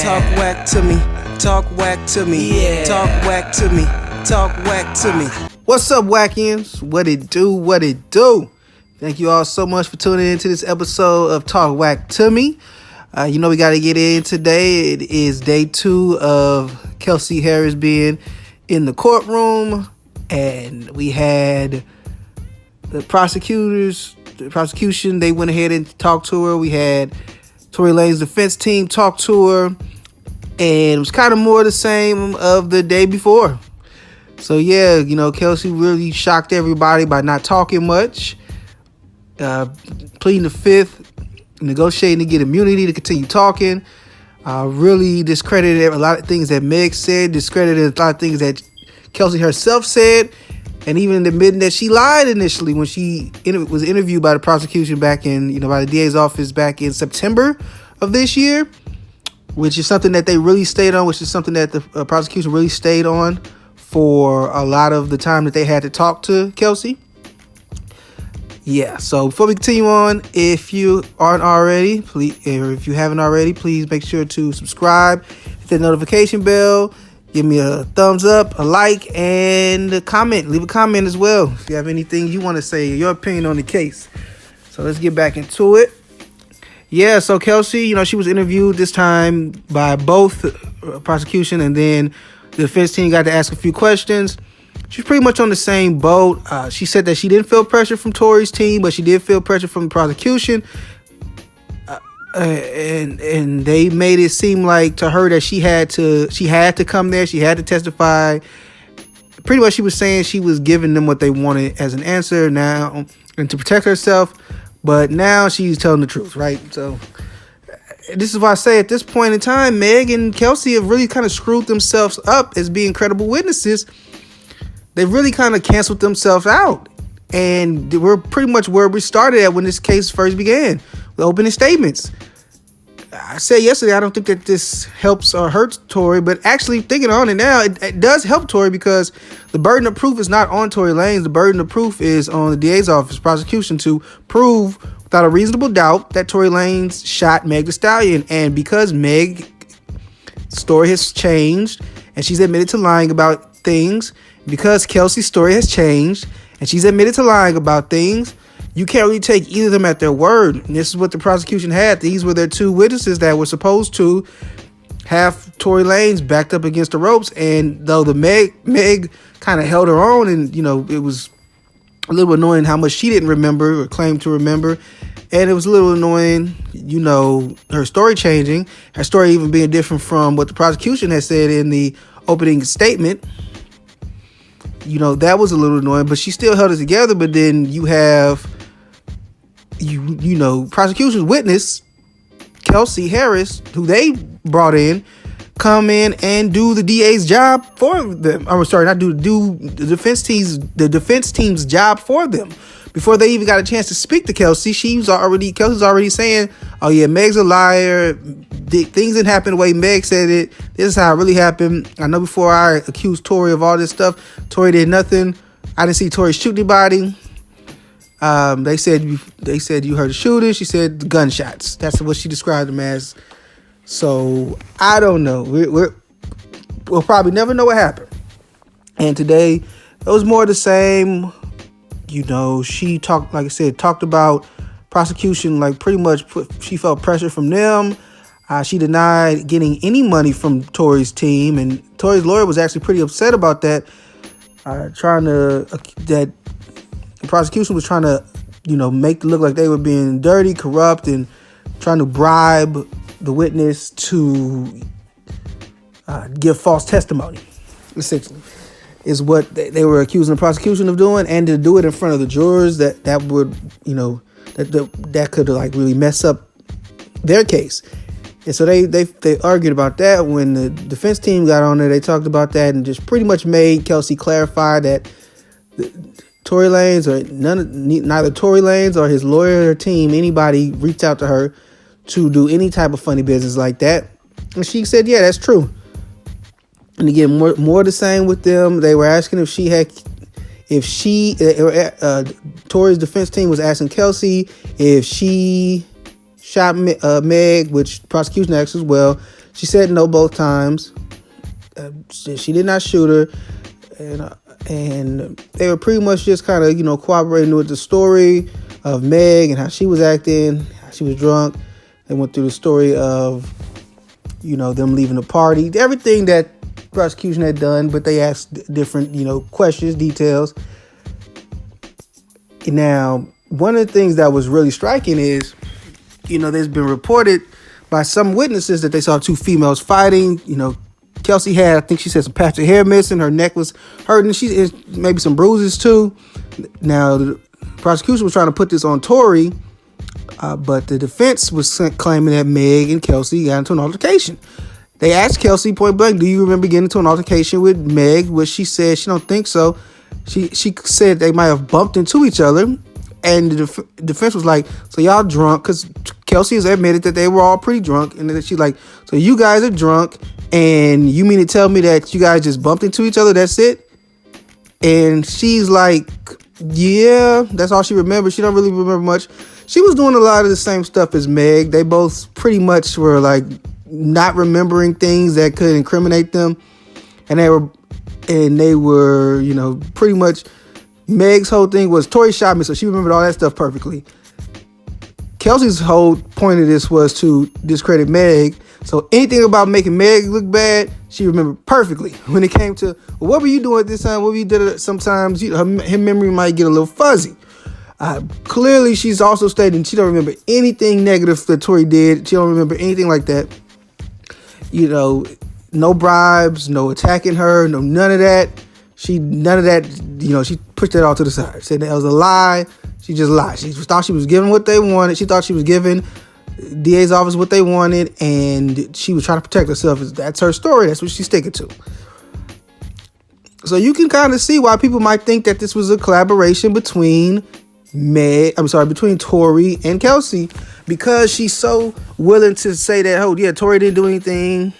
Talk whack to me. Talk whack to me. Yeah. Talk whack to me. Talk whack to me. What's up, Wackians? What it do? What it do? Thank you all so much for tuning in to this episode of Talk Whack to Me. You know we got to get in today. It is day 2 of Kelsey Harris being in the courtroom, and we had the prosecution. They went ahead and talked to her. We had Tory Lanez defense team talk to her, and it was kind of more the same of the day before. So yeah, you know, Kelsey really shocked everybody by not talking much, pleading the fifth, negotiating to get immunity to continue talking. Really discredited a lot of things that Meg said, discredited a lot of things that Kelsey herself said, and even admitting that she lied initially when she was interviewed by the prosecution back in, by the DA's office back in September of this year, which is something that they really stayed on, which is something that the prosecution really stayed on for a lot of the time that they had to talk to Kelsey. Yeah, so before we continue on, if you aren't already, please, or if you haven't already, please make sure to subscribe, hit the notification bell, give me a thumbs up, a like, and a comment. Leave a comment as well if you have anything you want to say, your opinion on the case. So let's get back into it. Yeah, so Kelsey, she was interviewed this time by both prosecution, and then the defense team got to ask a few questions. She's pretty much on the same boat. She said that she didn't feel pressure from Tory's team, but she did feel pressure from the prosecution. And they made it seem like to her that she had to come there. She had to testify. Pretty much she was saying she was giving them what they wanted as an answer now and to protect herself. But now she's telling the truth, right? So this is why I say at this point in time, Meg and Kelsey have really kind of screwed themselves up as being credible witnesses. They really kind of canceled themselves out. And we're pretty much where we started at when this case first began, with opening statements. I said yesterday, I don't think that this helps or hurts Tory, but actually thinking on it now, it does help Tory because the burden of proof is not on Tory Lanez. The burden of proof is on the DA's office, prosecution, to prove without a reasonable doubt that Tory Lanez shot Megan Thee Stallion. And because Meg's story has changed and she's admitted to lying about things, because Kelsey's story has changed and she's admitted to lying about things, you can't really take either of them at their word. And this is what the prosecution had. These were their 2 witnesses that were supposed to have Tory Lanez backed up against the ropes. And though the Meg kind of held her own, and it was a little annoying how much she didn't remember or claimed to remember. And it was a little annoying, her story changing, her story even being different from what the prosecution had said in the opening statement. That was a little annoying, but she still held it together. But then you have, prosecution's witness, Kelsey Harris, who they brought in, come in and do the DA's job for them. I'm sorry, not do the defense team's job for them. Before they even got a chance to speak to Kelsey, Kelsey's already saying, "Oh yeah, Meg's a liar. Things didn't happen the way Meg said it. This is how it really happened. I know before I accused Tory of all this stuff, Tory did nothing. I didn't see Tory shoot anybody. They said you heard the shooting. She said the gunshots. That's what she described them as. So I don't know. We'll probably never know what happened. And today it was more the same. She talked about prosecution, like pretty much she felt pressure from them. She denied getting any money from Tory's team, and Tory's lawyer was actually pretty upset about that. That the prosecution was trying to, make it look like they were being dirty, corrupt, and trying to bribe the witness to give false testimony, essentially, is what they were accusing the prosecution of doing, and to do it in front of the jurors that would, that could like really mess up their case. And so they argued about that. When the defense team got on there, they talked about that and just pretty much made Kelsey clarify that Tory Lanez neither Tory Lanez or his lawyer or team, anybody reached out to her to do any type of funny business like that. And she said, yeah, that's true. And again, more the same with them. They were asking Tory's defense team was asking Kelsey if she shot Meg, which prosecution asked as well. She said no both times. She did not shoot her, and they were pretty much just kind of cooperating with the story of Meg and how she was acting, how she was drunk. They went through the story of them leaving the party, everything that prosecution had done, but they asked different questions, details. Now, one of the things that was really striking is there's been reported by some witnesses that they saw two females fighting. Kelsey had, I think she said, some patch of hair missing. Her neck was hurting. She has maybe some bruises too. Now, the prosecution was trying to put this on Tory, but the defense was claiming that Meg and Kelsey got into an altercation. They asked Kelsey point blank, do you remember getting into an altercation with Meg? Which she said she don't think so. She said they might have bumped into each other. And the defense was like, so y'all drunk? Because Kelsey has admitted that they were all pretty drunk. And then she's like, so you guys are drunk, and you mean to tell me that you guys just bumped into each other? That's it? And she's like, yeah, that's all she remembers. She don't really remember much. She was doing a lot of the same stuff as Meg. They both pretty much were like not remembering things that could incriminate them. And they were, pretty much, Meg's whole thing was Tory shot me, so she remembered all that stuff perfectly. Kelsey's whole point of this was to discredit Meg. So anything about making Meg look bad, she remembered perfectly. When it came to, well, what were you doing at this time? What were you doing? Sometimes her memory might get a little fuzzy. Clearly, she's also stating she don't remember anything negative that Tory did. She don't remember anything like that. No bribes, no attacking her, none of that. She pushed that all to the side. Said that was a lie. She just lied. She thought she was giving what they wanted. She thought she was giving DA's office what they wanted, and she was trying to protect herself. That's her story. That's what she's sticking to. So you can kind of see why people might think that this was a collaboration between Tory and Kelsey, because she's so willing to say that, oh yeah, Tory didn't do anything,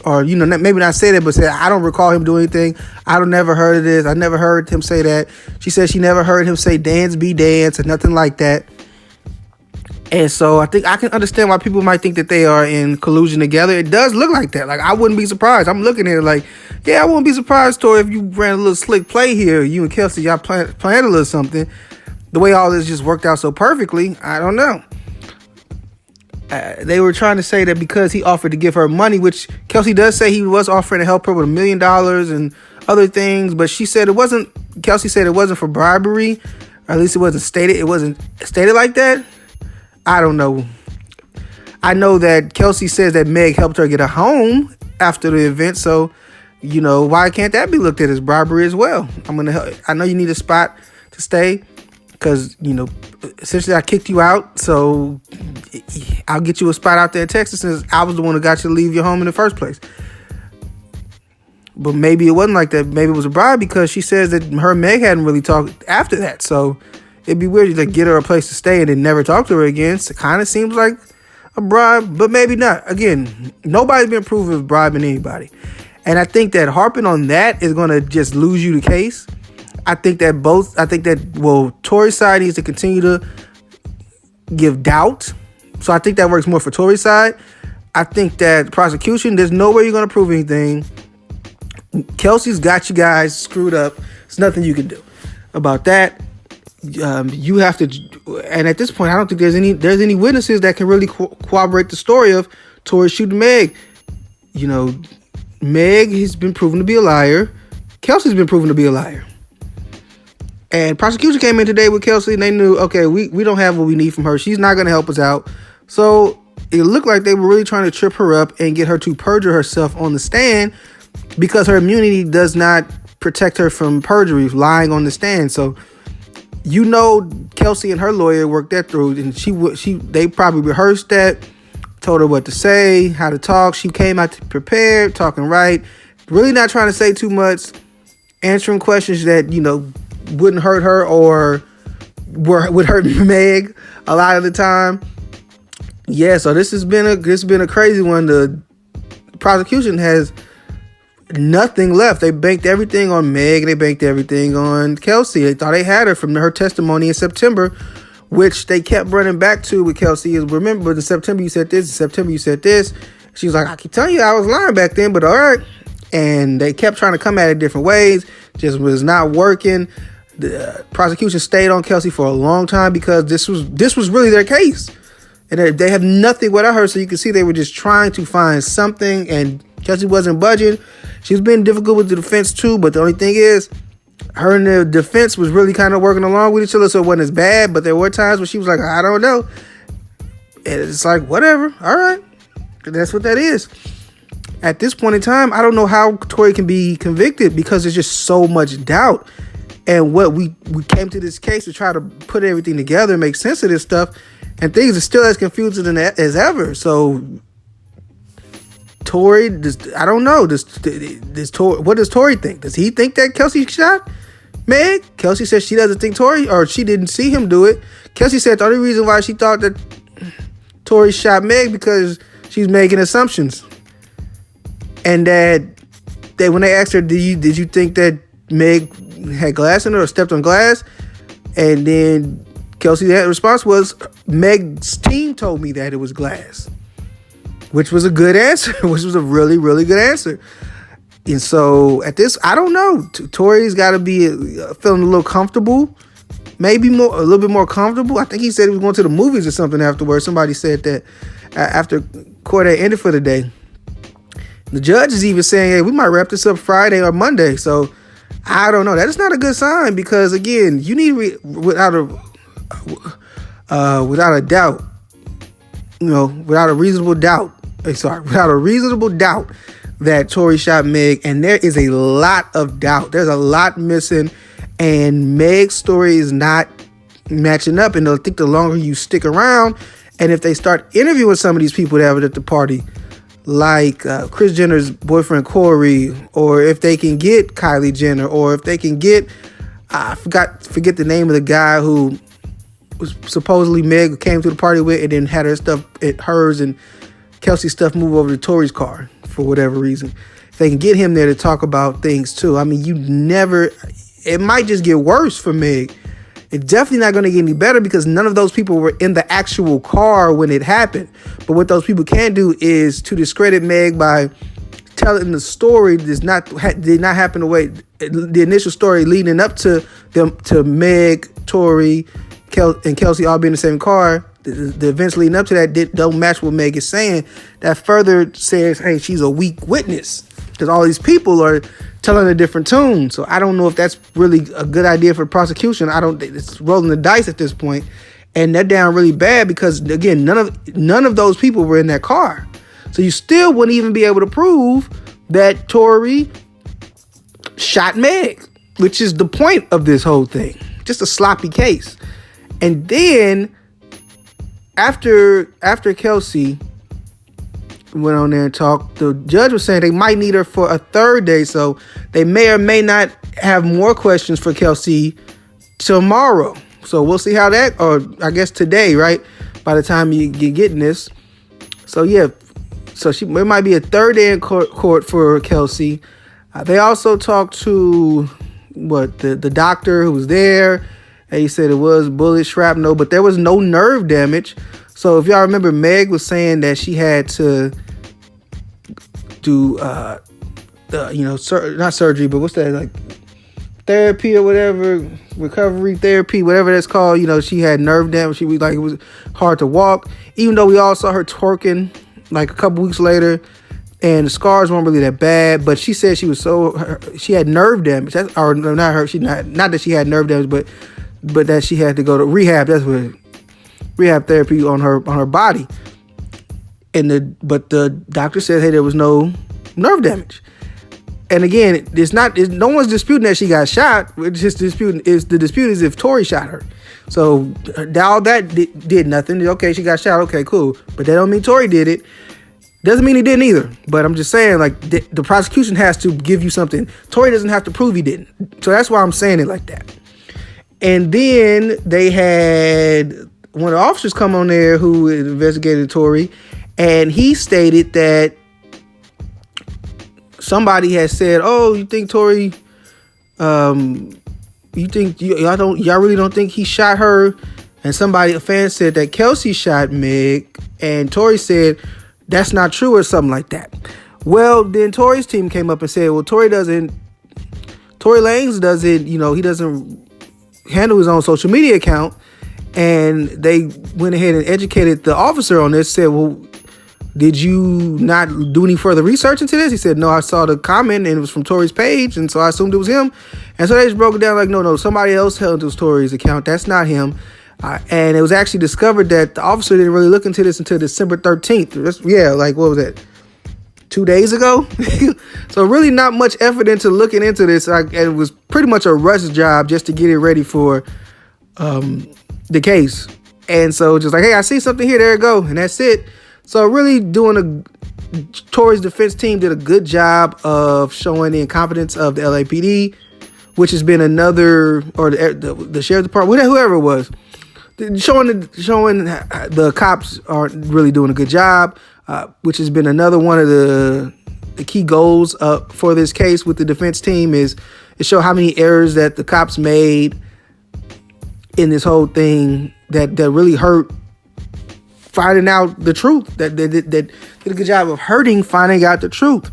or maybe not say that, but say, I don't recall him doing anything. I don't never heard of this. I never heard him say that. She said she never heard him say dance be dance or nothing like that. And so I think I can understand why people might think that they are in collusion together. It does look like that. Like, I wouldn't be surprised. I'm looking at it like, yeah, I wouldn't be surprised, Tory, if you ran a little slick play here. You and Kelsey, y'all planned a little something. The way all this just worked out so perfectly, I don't know. They were trying to say that because he offered to give her money, which Kelsey does say he was offering to help her with $1 million and other things, but Kelsey said it wasn't for bribery, or at least it wasn't stated like that. I don't know. I know that Kelsey says that Meg helped her get a home after the event, so why can't that be looked at as bribery as well? I know you need a spot to stay, because essentially I kicked you out, so I'll get you a spot out there in Texas, since I was the one who got you to leave your home in the first place. But maybe it wasn't like that. Maybe it was a bribe, because she says that her and Meg hadn't really talked after that. So it'd be weird to get her a place to stay and then never talk to her again. So it kind of seems like a bribe, but maybe not. Again, nobody's been proven of bribing anybody. And I think that harping on that is going to just lose you the case. I think that Tory's side needs to continue to give doubt. So I think that works more for Tory's side. I think that prosecution, there's no way you're going to prove anything. Kelsey's got you guys screwed up. There's nothing you can do about that. You have to, and at this point, I don't think there's any witnesses that can really corroborate the story of Tory shooting Meg. Meg has been proven to be a liar. Kelsey's been proven to be a liar. And prosecution came in today with Kelsey, and they knew, okay, we don't have what we need from her. She's not going to help us out. So it looked like they were really trying to trip her up and get her to perjure herself on the stand, because her immunity does not protect her from perjury, lying on the stand. So Kelsey and her lawyer worked that through, and they probably rehearsed that, told her what to say, how to talk. She came out prepared, talking right, really not trying to say too much, answering questions that wouldn't hurt her or would hurt Meg a lot of the time. Yeah, so this has been a crazy one. The prosecution has nothing left. They banked everything on Meg. They banked everything on Kelsey. They thought they had her from her testimony in September, which they kept running back to with Kelsey. Is, remember, in September you said this, in September you said this. She was like, I keep telling you I was lying back then, but all right. And they kept trying to come at it different ways. Just was not working. The prosecution stayed on Kelsey for a long time because this was really their case. And they have nothing without her. So you can see they were just trying to find something. And Kelsey wasn't budging. She's been difficult with the defense too. But the only thing is, her and the defense was really kind of working along with each other. So it wasn't as bad. But there were times where she was like, I don't know. And it's like, whatever. All right. That's what that is. At this point in time, I don't know how Tory can be convicted because there's just so much doubt. And what we came to this case to try to put everything together and make sense of this stuff. And things are still as confusing as ever. So Tory, I don't know. What does Tory think? Does he think that Kelsey shot Meg? Kelsey said she doesn't think Tory, or she didn't see him do it. Kelsey said the only reason why she thought that Tory shot Meg because she's making assumptions. And that when they asked her, did you think that Meg had glass in her or stepped on glass? And then Kelsey's response was, Meg's team told me that it was glass. Which was a good answer. Which was a really, really good answer. And so at this, I don't know. Tory's got to be feeling a little comfortable. Maybe a little bit more comfortable. I think he said he was going to the movies or something afterwards. Somebody said that after court had ended for the day. The judge is even saying, hey, we might wrap this up Friday or Monday. So I don't know. That is not a good sign because, again, you need without a doubt, without a reasonable doubt that Tory shot Meg. And there is a lot of doubt. There's a lot missing. And Meg's story is not matching up. And I think the longer you stick around, and if they start interviewing some of these people that were at the party, like Kris Jenner's boyfriend Corey, or if they can get Kylie Jenner, or if they can get, I forget the name of the guy who was supposedly Meg came to the party with and then had hers and Kelsey's stuff move over to Tory's car for whatever reason. If they can get him there to talk about things too. I mean, it might just get worse for Meg. It's definitely not going to get any better because none of those people were in the actual car when it happened. But what those people can do is to discredit Meg by telling the story did not happen the way the initial story leading up to Meg, Tory, and Kelsey all being in the same car. The events leading up to that don't match what Meg is saying. That further says, hey, she's a weak witness because all these people are telling a different tune. So I don't know if that's really a good idea for the prosecution. It's rolling the dice at this point. And they're down really bad because, again, none of those people were in that car. So you still wouldn't even be able to prove that Tory shot Meg, which is the point of this whole thing. Just a sloppy case. And then after Kelsey went on there and talked, the judge was saying they might need her for a third day, so they may or may not have more questions for Kelsey tomorrow. So we'll see how that, or I guess today, right? By the time you're getting this. So yeah, so it might be a third day in court for Kelsey. They also talked to the doctor who was there, and he said it was bullet shrapnel, but there was no nerve damage. So if y'all remember, Meg was saying that she had to do, not surgery, but what's that, like therapy or whatever, recovery therapy, whatever that's called. She had nerve damage. She was like, it was hard to walk, even though we all saw her twerking like a couple weeks later, and the scars weren't really that bad. But she said she had nerve damage. Not her. Not that she had nerve damage, but that she had to go to rehab. That's what. Rehab therapy on her body, but the doctor said, hey, there was no nerve damage. And again, no one's disputing that she got shot. We're just disputing the dispute is if Tory shot her. So all that did nothing. Okay, she got shot. Okay, cool. But that don't mean Tory did it. Doesn't mean he didn't either. But I'm just saying, like, the prosecution has to give you something. Tory doesn't have to prove he didn't. So that's why I'm saying it like that. And then they had one of the officers come on there who investigated Tory, and he stated that somebody had said, "Oh, you think Tory? You think y'all really don't think he shot her?" And a fan said that Kelsey shot Meg, and Tory said that's not true or something like that. Well, then Tory's team came up and said, well, Tory Lanez doesn't, he doesn't handle his own social media account. And they went ahead and educated the officer on this, said, well, did you not do any further research into this? He said, no, I saw the comment and it was from Tory's page, and so I assumed it was him. And so they just broke it down like, no, somebody else held this Tory's account. That's not him. And it was actually discovered that the officer didn't really look into this until December 13th. What was that? 2 days ago? So really not much effort into looking into this. And it was pretty much a rush job just to get it ready for the case. And so just like, hey, I see something here, there it go, and that's it. So really Tory's defense team did a good job of showing the incompetence of the LAPD, which has been another, or the sheriff's department, whoever it was, showing the cops aren't really doing a good job, which has been another one of the key goals for this case with the defense team, is to show how many errors that the cops made in this whole thing that really hurt finding out the truth, that did a good job of finding out the truth.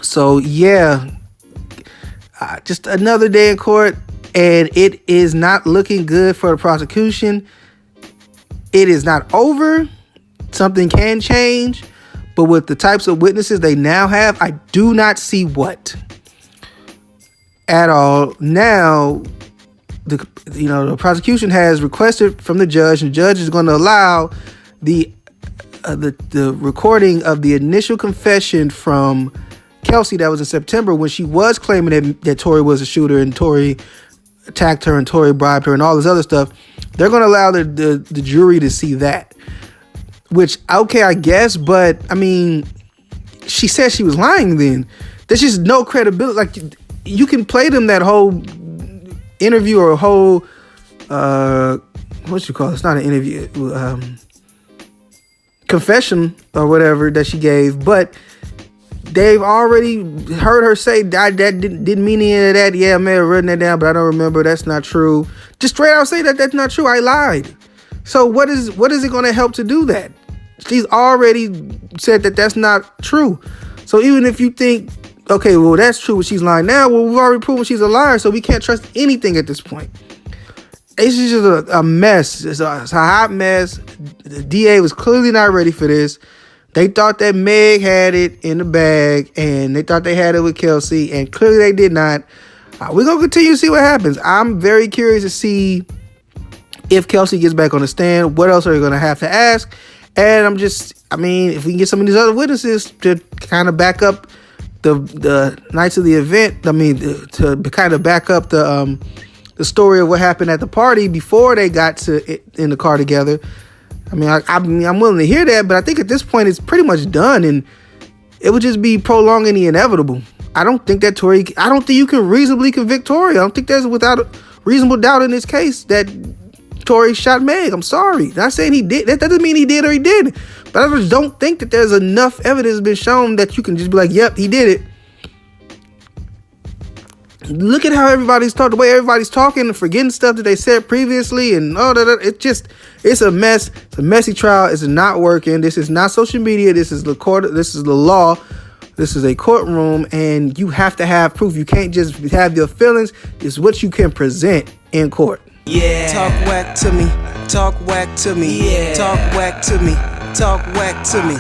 So yeah, just another day in court, and it is not looking good for the prosecution. It is not over. Something can change, but with the types of witnesses they now have, I do not see what at all. Now, the prosecution has requested from the judge, and the judge is going to allow the recording of the initial confession from Kelsey that was in September, when she was claiming that Tory was a shooter and Tory attacked her and Tory bribed her and all this other stuff. They're going to allow the jury to see that, which, okay, I guess, but I mean, she said she was lying then. There's just no credibility. Like, you can play them that whole interview or a whole what you call it? It's not an interview, confession or whatever that she gave, but they've already heard her say that didn't mean any of that. Yeah, I may have written that down, but I don't remember. That's not true. Just straight out say that's not true. I lied. So what is it going to help to do that? She's already said that that's not true. So even if you think, okay, well, that's true, but she's lying now, well, we've already proven she's a liar, so we can't trust anything at this point. It's just a mess. It's a hot mess. The DA was clearly not ready for this. They thought that Meg had it in the bag, and they thought they had it with Kelsey, and clearly they did not. We're going to continue to see what happens. I'm very curious to see if Kelsey gets back on the stand. What else are they going to have to ask? And if we can get some of these other witnesses to kind of back up the nights of the event, to kind of back up the story of what happened at the party before they got in the car together. I'm willing to hear that, but I think at this point it's pretty much done, and it would just be prolonging the inevitable. I don't think you can reasonably convict Tory. I don't think there's without a reasonable doubt in this case that Tory shot Meg. I'm sorry. Not saying he did. That doesn't mean he did or he didn't. But I just don't think that there's enough evidence been shown that you can just be like, yep, he did it. Look at how everybody's talking, the way everybody's talking and forgetting stuff that they said previously, and it's a mess. It's a messy trial. It's not working. This is not social media. This is the court. This is the law. This is a courtroom, and you have to have proof. You can't just have your feelings. It's what you can present in court. Yeah. Talk whack to me. Talk whack to me. Yeah. Talk whack to me. Talk whack to me.